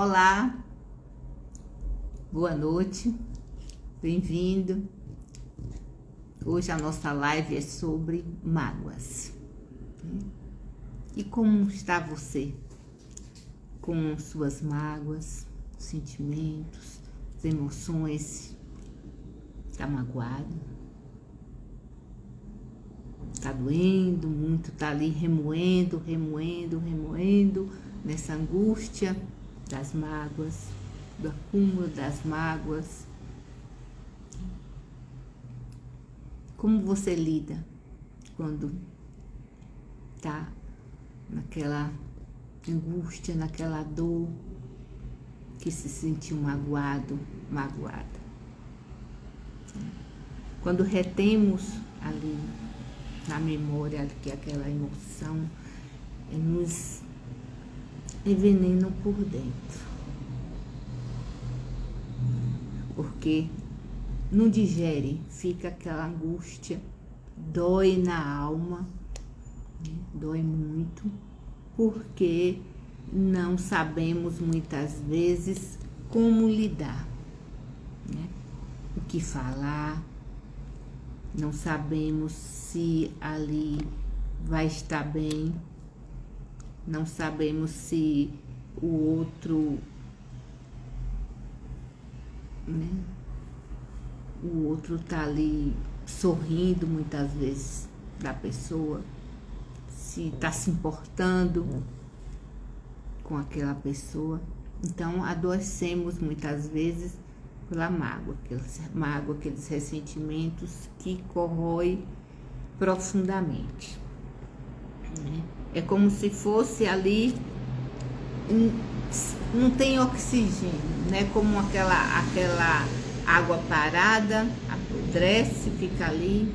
Olá, boa noite, bem-vindo. Hoje a nossa live é sobre mágoas. E como está você com suas mágoas, sentimentos, emoções? Está magoado? Está doendo muito? Está ali remoendo nessa angústia das mágoas, do acúmulo das mágoas. Como você lida quando está naquela angústia, naquela dor, que se sentiu magoado, magoada? Quando retemos ali na memória que aquela emoção nos envenenam por dentro, porque não digere, fica aquela angústia, dói na alma, né? Dói muito, porque não sabemos muitas vezes como lidar, né? O que falar, não sabemos se ali vai estar bem, não sabemos se o outro, né? O outro tá ali sorrindo muitas vezes da pessoa, se tá se importando com aquela pessoa. Então adoecemos muitas vezes pela mágoa, aqueles ressentimentos que corroem profundamente, né? É como se fosse ali, não tem oxigênio, né? Como aquela água parada, apodrece, fica ali,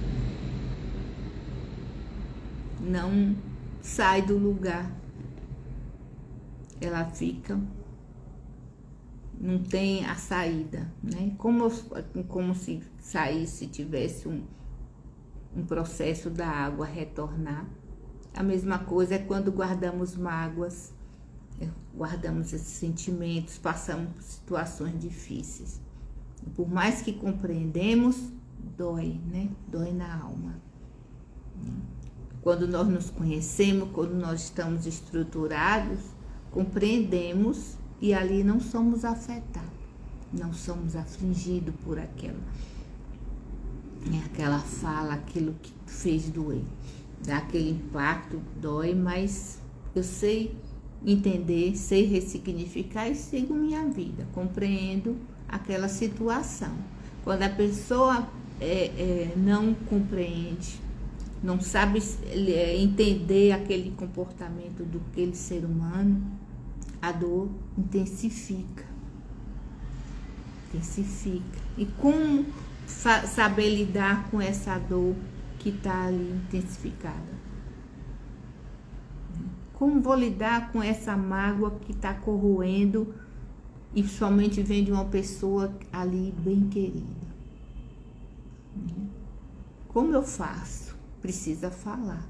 não sai do lugar. Ela fica, não tem a saída, né? Como se saísse, tivesse um processo da água retornar. A mesma coisa é quando guardamos mágoas, guardamos esses sentimentos, passamos por situações difíceis. Por mais que compreendemos, dói, né? Dói na alma. Quando nós nos conhecemos, quando nós estamos estruturados, compreendemos e ali não somos afetados, não somos afligidos por aquela fala, aquilo que fez doer. Dá aquele impacto, dói, mas eu sei entender, sei ressignificar e sigo minha vida, compreendo aquela situação. Quando a pessoa não compreende, não sabe entender aquele comportamento do aquele ser humano, a dor intensifica. E como saber lidar com essa dor que está ali intensificada? Como vou lidar com essa mágoa que está corroendo e somente vem de uma pessoa ali bem querida? Como eu faço? Precisa falar.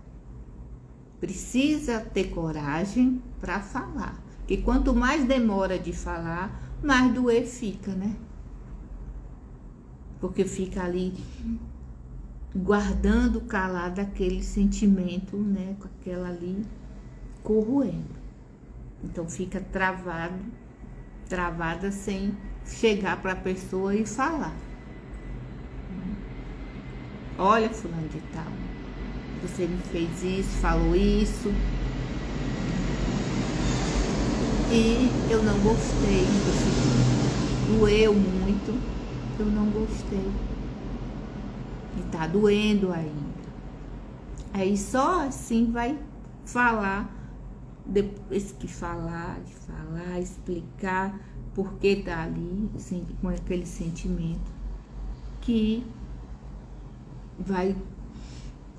Precisa ter coragem para falar. Porque quanto mais demora de falar, mais doer fica, né? Porque fica ali guardando calado aquele sentimento, né? Com aquela ali corroendo. Então fica travada sem chegar para a pessoa e falar. Olha, fulano de tal, você me fez isso, falou isso, e eu não gostei, doeu muito, eu não gostei, e tá doendo ainda. Aí só assim vai falar, depois que falar, explicar por que tá ali, assim, com aquele sentimento, que vai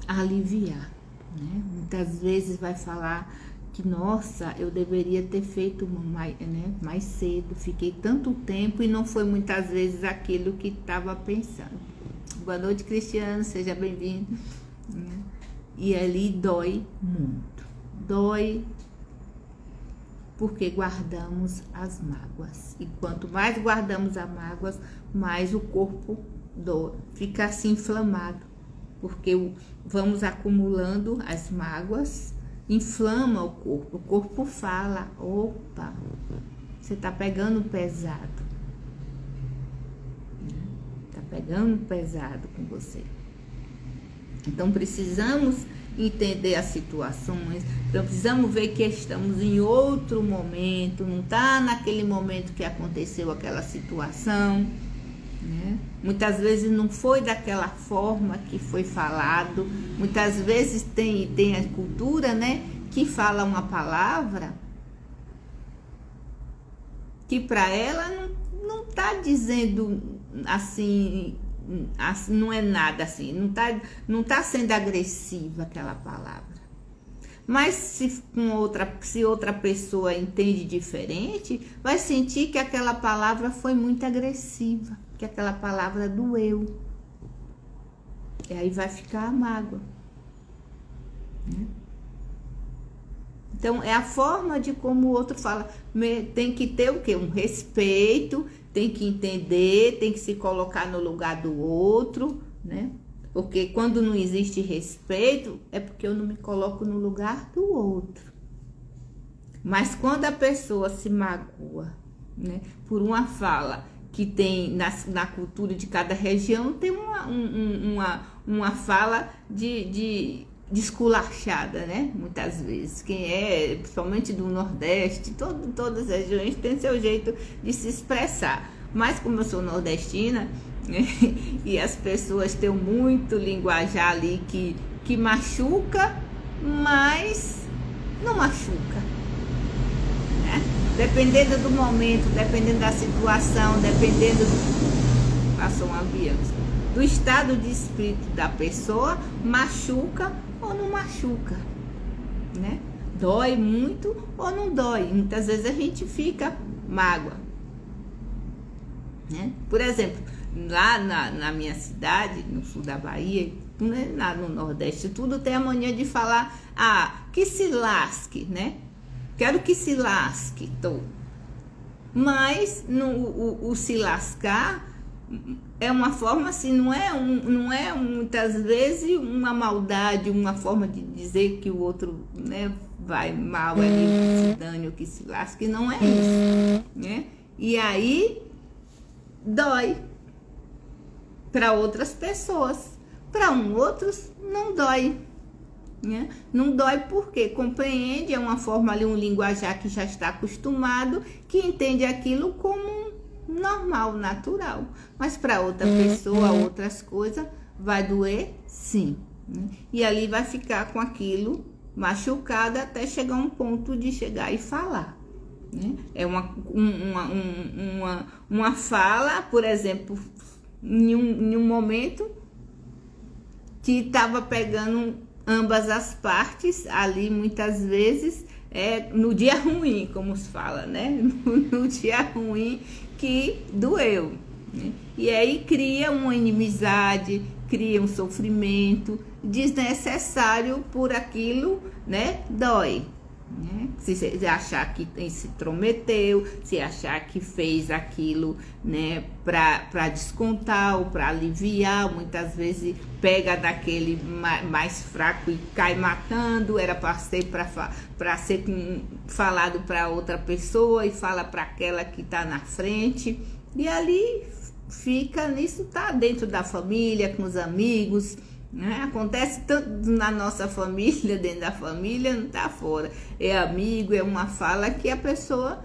aliviar, né? Muitas vezes vai falar que, nossa, eu deveria ter feito mais cedo, fiquei tanto tempo e não foi muitas vezes aquilo que estava pensando. Boa noite, Cristiano, seja bem-vindo. E ali dói muito, dói Porque guardamos as mágoas. E quanto mais guardamos as mágoas, mais o corpo fica assim inflamado. Porque vamos acumulando as mágoas, inflama o corpo. O corpo fala, opa, você está pegando pesado. Está pegando pesado com você. Então precisamos entender as situações, então precisamos ver que estamos em outro momento, não está naquele momento que aconteceu aquela situação, né? Muitas vezes não foi daquela forma que foi falado, muitas vezes tem a cultura, né, que fala uma palavra que para ela não está dizendo assim, não é nada assim, não tá sendo agressiva aquela palavra. Mas se outra pessoa entende diferente, vai sentir que aquela palavra foi muito agressiva, que aquela palavra doeu. E aí vai ficar a mágoa, né? Então, é a forma de como o outro fala. Tem que ter o quê? Um respeito, tem que entender, tem que se colocar no lugar do outro, né? Porque quando não existe respeito, é porque eu não me coloco no lugar do outro. Mas quando a pessoa se magoa, né, por uma fala que tem na cultura de cada região, tem uma fala de esculachada, né? Muitas vezes. Quem é, principalmente do Nordeste, todas as regiões têm seu jeito de se expressar. Mas como eu sou nordestina, e as pessoas têm muito linguajar ali que machuca, mas não machuca, né? Dependendo do momento, dependendo da situação, dependendo passou um avião, do estado de espírito da pessoa, machuca ou não machuca, né? Dói muito ou não dói. Muitas vezes a gente fica mágoa, né? Por exemplo, lá na minha cidade, no sul da Bahia, né, lá no Nordeste, tudo tem a mania de falar, que se lasque, né? Quero que se lasque, tô. Mas o se lascar é uma forma assim, não é muitas vezes uma maldade, uma forma de dizer que o outro, né, vai mal ali, que se dane ou que se lasque, não é isso, né? E aí dói para outras pessoas, para outros não dói, né? Não dói porque compreende, é uma forma ali, um linguajar que já está acostumado, que entende aquilo como normal, natural. Mas para outra pessoa, outras coisas, vai doer sim, né? E ali vai ficar com aquilo machucado até chegar a um ponto de chegar e falar, né? É uma fala, por exemplo, em um momento que estava pegando ambas as partes ali, muitas vezes no dia ruim, como se fala, né? No dia ruim que doeu, né? E aí cria uma inimizade, cria um sofrimento desnecessário por aquilo, né? Dói, né? Se achar que se intrometeu, se achar que fez aquilo, né, para descontar ou para aliviar, muitas vezes pega daquele mais fraco e cai matando, era para ser falado para outra pessoa e fala para aquela que está na frente, e ali fica nisso, tá dentro da família, com os amigos, né? Acontece tanto na nossa família, dentro da família, não tá fora. É amigo, é uma fala que a pessoa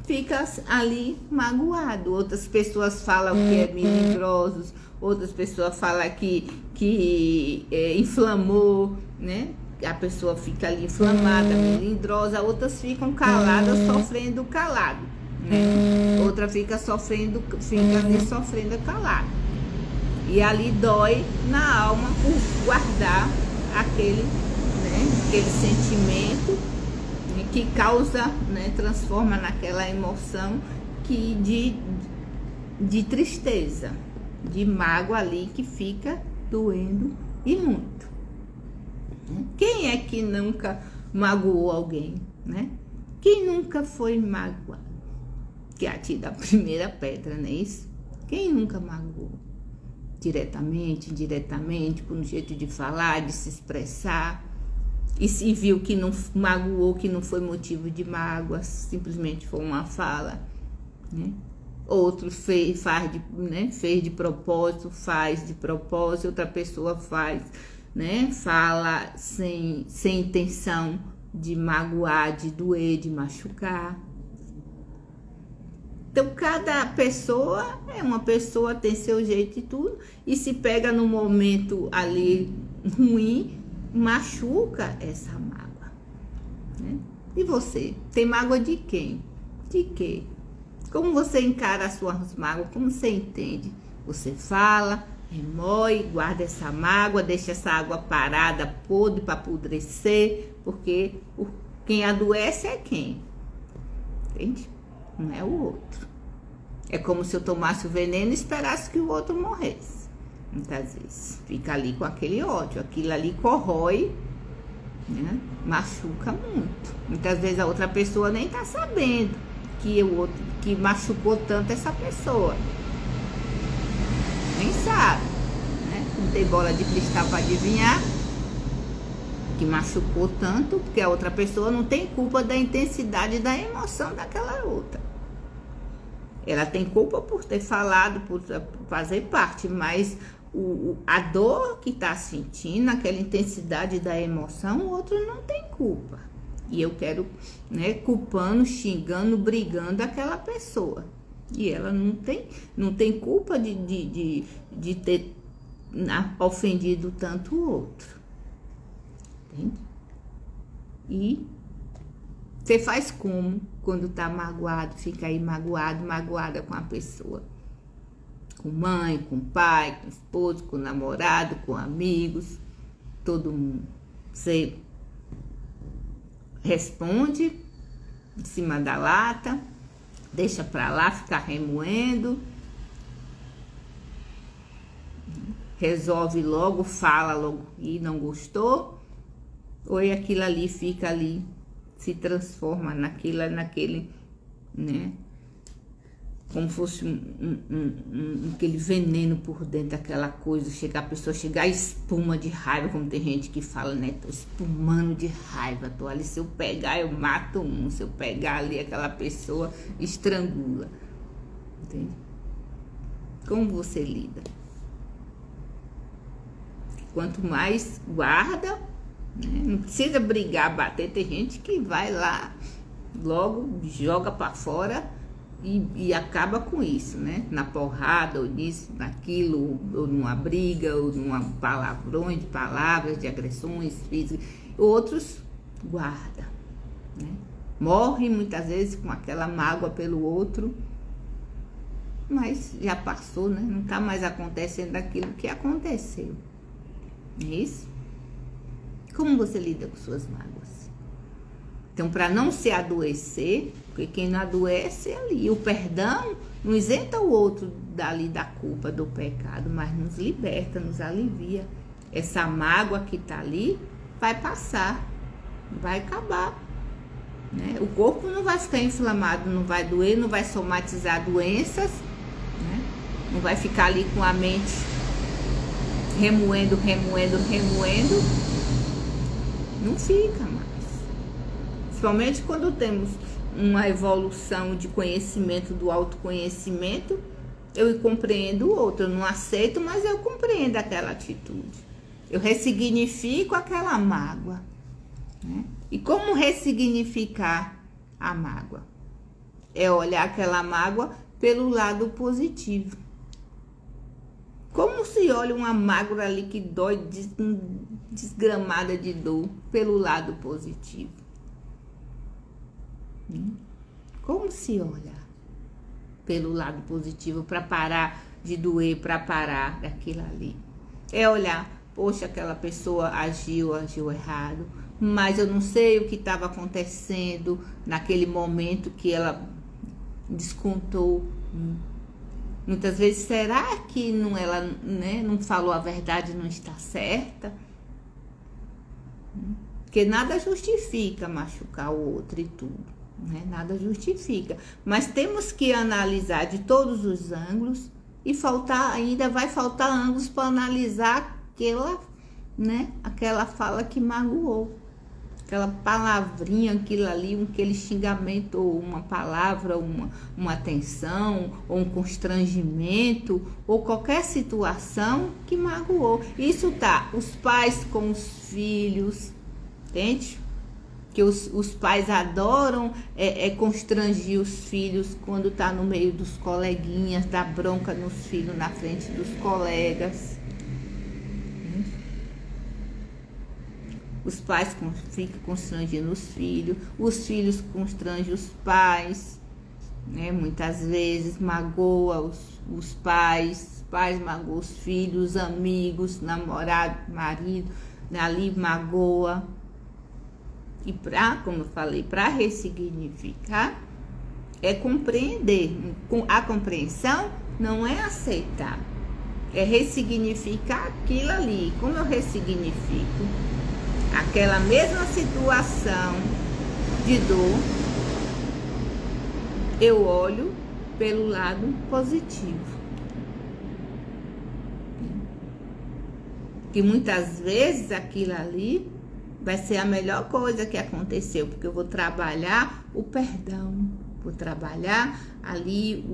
fica ali magoado. Outras pessoas falam que é melindrosos, outras pessoas falam que inflamou, né? A pessoa fica ali inflamada, melindrosa, outras ficam caladas, sofrendo calado, né? Outra fica ali sofrendo calado. E ali dói na alma por guardar aquele sentimento que causa, né, transforma naquela emoção de tristeza, de mágoa ali que fica doendo e muito. Quem é que nunca magoou alguém, né? Quem nunca foi magoado? Que atira a primeira pedra, não é isso? Quem nunca magoou? Diretamente, indiretamente, por um jeito de falar, de se expressar. E se viu que não magoou, que não foi motivo de mágoa, simplesmente foi uma fala, né? Outro fez de propósito, faz de propósito, outra pessoa faz, né? Fala sem intenção de magoar, de doer, de machucar. Então, cada pessoa é uma pessoa, tem seu jeito e tudo, e se pega no momento ali ruim, machuca essa mágoa, né? E você? Tem mágoa de quem? De quê? Como você encara as suas mágoas? Como você entende? Você fala, remoe, guarda essa mágoa, deixa essa água parada, podre para apodrecer, porque quem adoece é quem? Entende? Não é o outro. É como se eu tomasse o veneno e esperasse que o outro morresse. Muitas vezes fica ali com aquele ódio, aquilo ali corrói, né? Machuca muito. Muitas vezes a outra pessoa nem tá sabendo que o outro que machucou tanto essa pessoa. Nem sabe, né? Não tem bola de cristal para adivinhar que machucou tanto, porque a outra pessoa não tem culpa da intensidade da emoção daquela outra. Ela tem culpa por ter falado, por fazer parte, mas a dor que está sentindo, aquela intensidade da emoção, o outro não tem culpa. E eu quero, né, culpando, xingando, brigando aquela pessoa. E ela não tem culpa de ter ofendido tanto o outro. Entende? E você faz como quando tá magoado, fica aí magoada com a pessoa? Com mãe, com pai, com esposo, com namorado, com amigos, todo mundo. Você responde em cima da lata, deixa pra lá, fica remoendo, resolve logo, fala logo e não gostou, ou aquilo ali fica ali, se transforma naquele, né? Como fosse aquele veneno por dentro daquela coisa, a pessoa chegar espuma de raiva, como tem gente que fala, né? Tô espumando de raiva, tô ali, se eu pegar eu mato se eu pegar ali aquela pessoa, estrangula. Entende? Como você lida? Quanto mais guarda, né? Não precisa brigar, bater, tem gente que vai lá, logo joga para fora e acaba com isso, né? Na porrada, ou nisso, naquilo, ou numa briga, ou numa palavrões de palavras, de agressões físicas. Outros guarda, né? Morre muitas vezes com aquela mágoa pelo outro, mas já passou, né? Não tá mais acontecendo aquilo que aconteceu. É isso? Como você lida com suas mágoas? Então, para não se adoecer, porque quem não adoece é ali. O perdão não isenta o outro dali da culpa, do pecado, mas nos liberta, nos alivia. Essa mágoa que está ali vai passar, vai acabar, né? O corpo não vai ficar inflamado, não vai doer, não vai somatizar doenças, né? Não vai ficar ali com a mente remoendo. Não fica mais. Principalmente quando temos uma evolução de conhecimento, do autoconhecimento, eu compreendo o outro, eu não aceito, mas eu compreendo aquela atitude. Eu ressignifico aquela mágoa, né? E como ressignificar a mágoa? É olhar aquela mágoa pelo lado positivo. Como se olha uma mágoa ali que dói, desgramada de dor, pelo lado positivo? Como se olha pelo lado positivo para parar de doer, para parar daquilo ali? É olhar, poxa, aquela pessoa agiu errado, mas eu não sei o que estava acontecendo naquele momento que ela descontou. Muitas vezes, será que ela, né, não falou a verdade, não está certa? Porque nada justifica machucar o outro e tudo. né? Nada justifica. Mas temos que analisar de todos os ângulos e ainda vai faltar ângulos para analisar aquela, né? Aquela fala que magoou. Aquela palavrinha, aquilo ali, aquele xingamento, ou uma palavra, uma atenção, ou um constrangimento, ou qualquer situação que magoou. Isso tá, os pais com os filhos, entende? Que os pais adoram constrangir os filhos quando tá no meio dos coleguinhas, dar bronca nos filhos na frente dos colegas. Os pais ficam constrangendo os filhos constrangem os pais, né? Muitas vezes magoa os pais magoam os filhos, os amigos, namorado, marido, né? Ali magoa. E como eu falei, para ressignificar é compreender. A compreensão não é aceitar, é ressignificar aquilo ali. Como eu ressignifico? Aquela mesma situação de dor, eu olho pelo lado positivo. Que muitas vezes aquilo ali vai ser a melhor coisa que aconteceu, porque eu vou trabalhar o perdão, vou trabalhar ali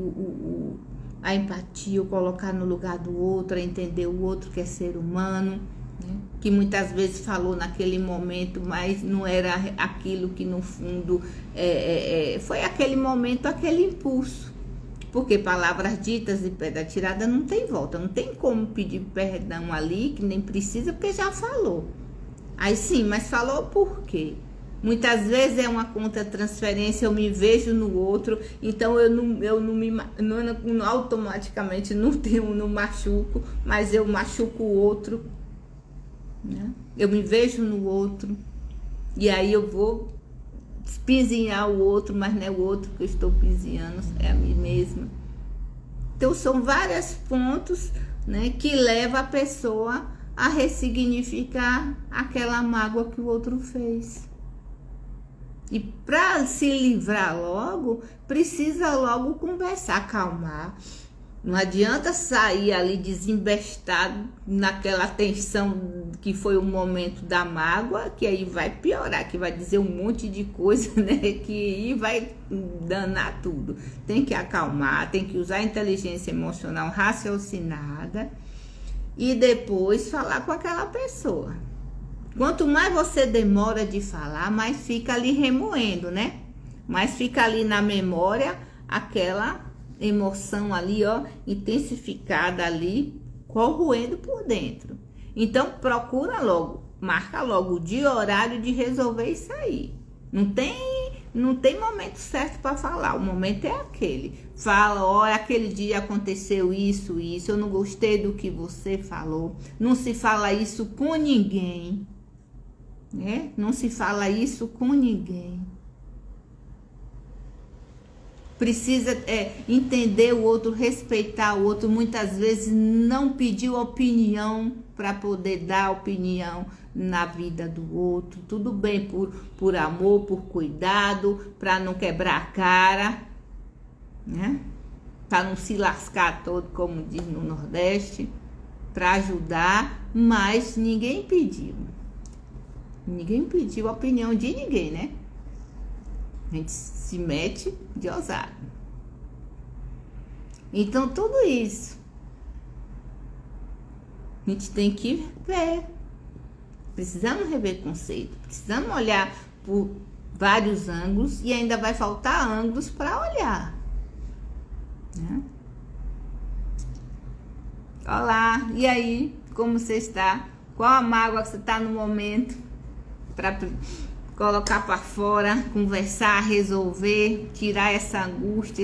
a empatia, o colocar no lugar do outro, entender o outro que é ser humano, né? Que muitas vezes falou naquele momento, mas não era aquilo que no fundo foi aquele momento, aquele impulso. Porque palavras ditas e pedra tirada não tem volta, não tem como pedir perdão ali, que nem precisa, porque já falou. Aí sim, mas falou por quê? Muitas vezes é uma contra-transferência, eu me vejo no outro, então não automaticamente não machuco, mas eu machuco o outro, né? Eu me vejo no outro, e aí eu vou pisinhar o outro, mas não é o outro que eu estou pisinhando, é a mim mesma. Então são vários pontos, né, que levam a pessoa a ressignificar aquela mágoa que o outro fez. E para se livrar logo, precisa logo conversar, acalmar. Não adianta sair ali desembestado naquela tensão que foi o momento da mágoa, que aí vai piorar, que vai dizer um monte de coisa, né? Que aí vai danar tudo. Tem que acalmar, tem que usar a inteligência emocional raciocinada e depois falar com aquela pessoa. Quanto mais você demora de falar, mais fica ali remoendo, né? Mais fica ali na memória aquela emoção ali, ó, intensificada ali, corroendo por dentro. Então, procura logo, marca logo o dia, horário de resolver isso aí. Não tem momento certo para falar, o momento é aquele. Fala, ó, aquele dia aconteceu isso, eu não gostei do que você falou. Não se fala isso com ninguém, né? Não se fala isso com ninguém. Precisa entender o outro, respeitar o outro. Muitas vezes não pediu opinião para poder dar opinião na vida do outro. Tudo bem, por amor, por cuidado, para não quebrar a cara, né? Para não se lascar todo, como diz no Nordeste, para ajudar, mas ninguém pediu. Ninguém pediu a opinião de ninguém, né? A gente se mete de ousado. Então, tudo isso a gente tem que ver. Precisamos rever conceito. Precisamos olhar por vários ângulos e ainda vai faltar ângulos para olhar, né? Olá, e aí? Como você está? Qual a mágoa que você está no momento? Para colocar para fora, conversar, resolver, tirar essa angústia,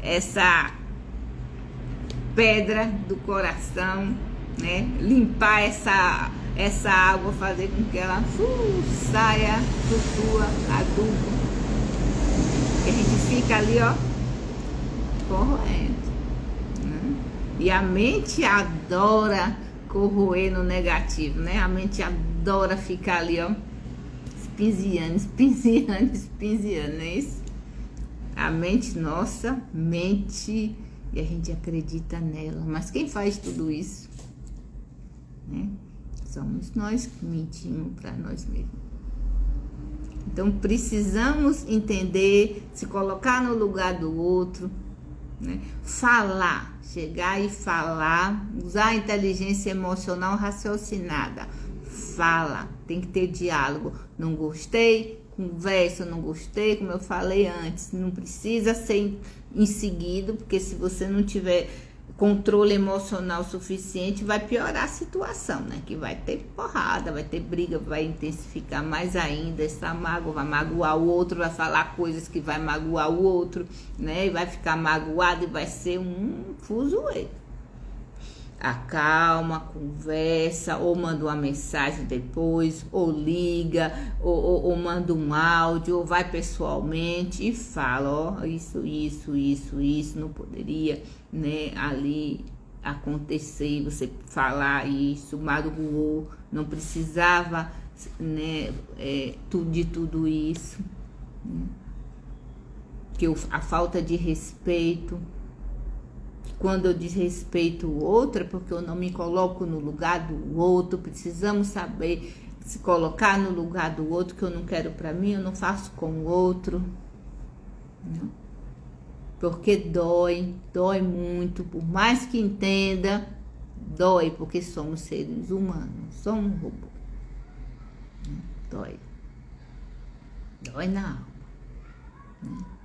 essa pedra do coração, né? Limpar essa água, fazer com que ela saia, flutua, adubo. E a gente fica ali, ó, corroendo, né? E a mente adora corroer no negativo, né? A mente adora ficar ali, ó, não é isso? A mente nossa, mente, e a gente acredita nela. Mas quem faz tudo isso? Né? Somos nós que mentimos para nós mesmos. Então precisamos entender, se colocar no lugar do outro, né? Falar, chegar e falar, usar a inteligência emocional raciocinada. Fala, tem que ter diálogo. Não gostei, conversa, não gostei, como eu falei antes, não precisa ser em seguida, porque se você não tiver controle emocional suficiente, vai piorar a situação, né? Que vai ter porrada, vai ter briga, vai intensificar mais ainda essa mágoa, vai magoar o outro, vai falar coisas que vai magoar o outro, né? E vai ficar magoado e vai ser um fuzuê. Acalma, conversa, ou manda uma mensagem depois, ou liga, ou manda um áudio, ou vai pessoalmente e fala, ó, isso, não poderia, né, ali acontecer, você falar isso, magoou, não precisava, né, de tudo isso, né? Que a falta de respeito. Quando eu desrespeito o outro, é porque eu não me coloco no lugar do outro. Precisamos saber se colocar no lugar do outro, que eu não quero para mim, eu não faço com o outro. Não. Porque dói muito. Por mais que entenda, dói, porque somos seres humanos, somos robôs. Dói. Dói na alma.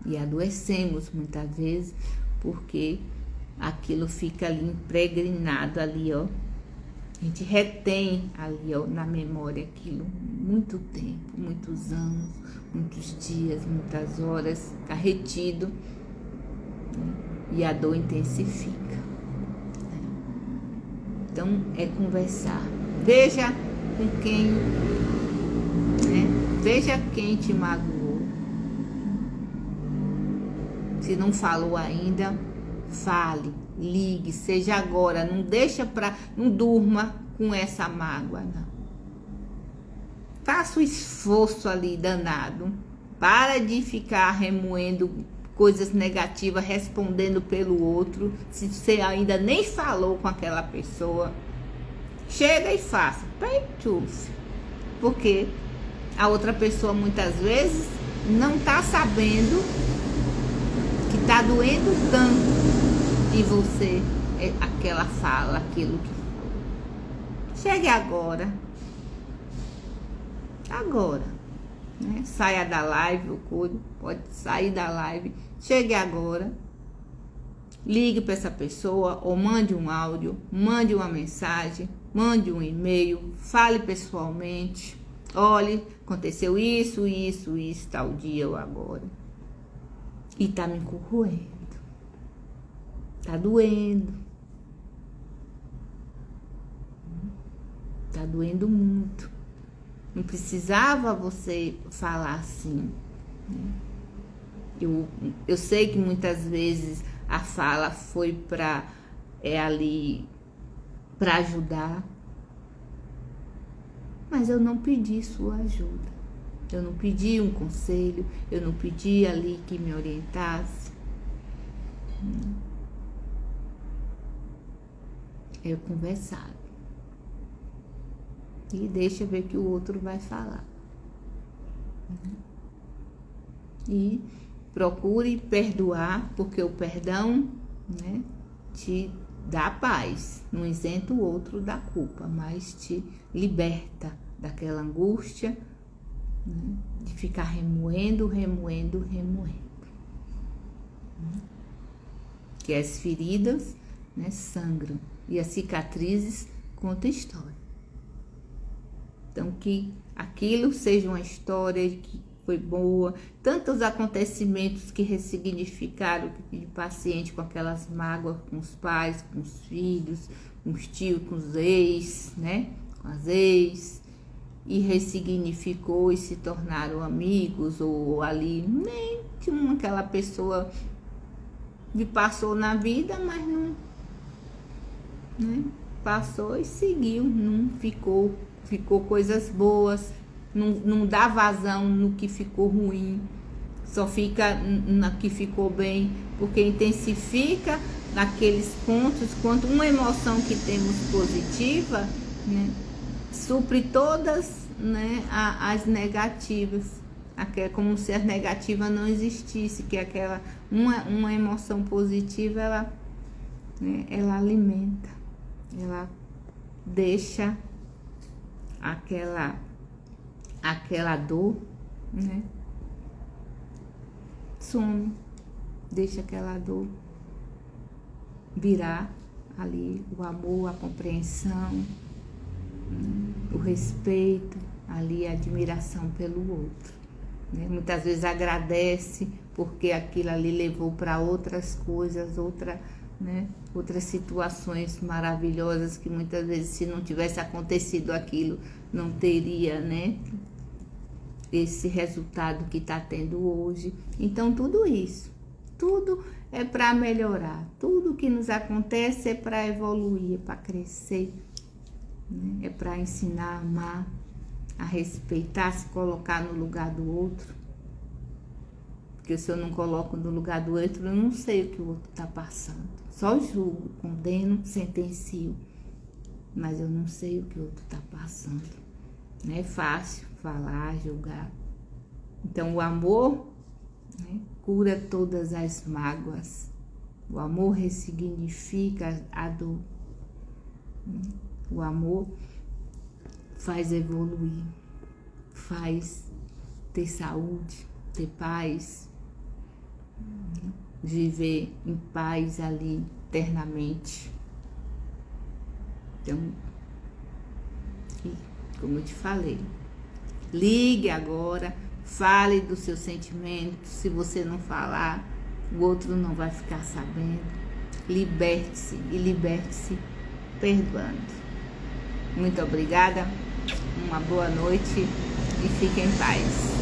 E adoecemos muitas vezes, porque aquilo fica ali impregnado ali, ó. A gente retém ali, ó, na memória aquilo muito tempo, muitos anos, muitos dias, muitas horas, fica retido, né? E a dor intensifica, né? Então é conversar. Veja com quem, né? Veja quem te magoou. Se não falou ainda, fale, ligue, seja agora, não durma com essa mágoa, não. Faça o esforço ali danado, para de ficar remoendo coisas negativas, respondendo pelo outro, se você ainda nem falou com aquela pessoa, chega e faça, porque a outra pessoa muitas vezes não está sabendo que está doendo tanto em você aquela fala, aquilo que falou. Chegue agora, né? Saia da live, o código pode sair da live, chegue agora, ligue para essa pessoa, ou mande um áudio, mande uma mensagem, mande um e-mail, fale pessoalmente, olhe, aconteceu isso, tal dia ou agora, e tá me corroendo. Tá doendo. Tá doendo muito. Não precisava você falar assim. Eu sei que muitas vezes a fala foi ali para ajudar. Mas eu não pedi sua ajuda. Eu não pedi um conselho. Eu não pedi ali que me orientasse. É conversado. E deixa ver que o outro vai falar. E procure perdoar, porque o perdão, né, te dá paz. Não isenta o outro da culpa, mas te liberta daquela angústia, né, de ficar remoendo. Que as feridas, né, sangram. E as cicatrizes contam história. Então, que aquilo seja uma história que foi boa. Tantos acontecimentos que ressignificaram o paciente com aquelas mágoas, com os pais, com os filhos, com os tios, com os ex, né? Com as ex. E ressignificou e se tornaram amigos, ou ali, nem tinha aquela pessoa que passou na vida, mas não, né? Passou e seguiu, não ficou coisas boas, não dá vazão no que ficou ruim, só fica na que ficou bem, porque intensifica naqueles pontos, quanto uma emoção que temos positiva, né, supre todas, né, as negativas. É como se as negativas não existissem, que aquela uma emoção positiva, ela, né, ela alimenta, ela deixa aquela dor, né, some, deixa aquela dor virar ali o amor, a compreensão, o respeito, ali a admiração pelo outro, né? Muitas vezes agradece porque aquilo ali levou para outras coisas, né, outras situações maravilhosas que muitas vezes, se não tivesse acontecido aquilo, não teria, né, esse resultado que está tendo hoje. Então tudo isso, tudo é para melhorar, tudo que nos acontece é para evoluir, é para crescer, né? É para ensinar a amar, a respeitar, se colocar no lugar do outro. Porque se eu não coloco no lugar do outro, eu não sei o que o outro está passando. Só julgo, condeno, sentencio, mas eu não sei o que o outro está passando. Não é fácil falar, julgar. Então o amor, né, cura todas as mágoas. O amor ressignifica a dor. O amor faz evoluir, faz ter saúde, ter paz, viver em paz ali eternamente. Então, como eu te falei, ligue agora, fale do seu sentimento. Se você não falar, o outro não vai ficar sabendo. Liberte-se e liberte-se perdoando. Muito obrigada, uma boa noite e fique em paz.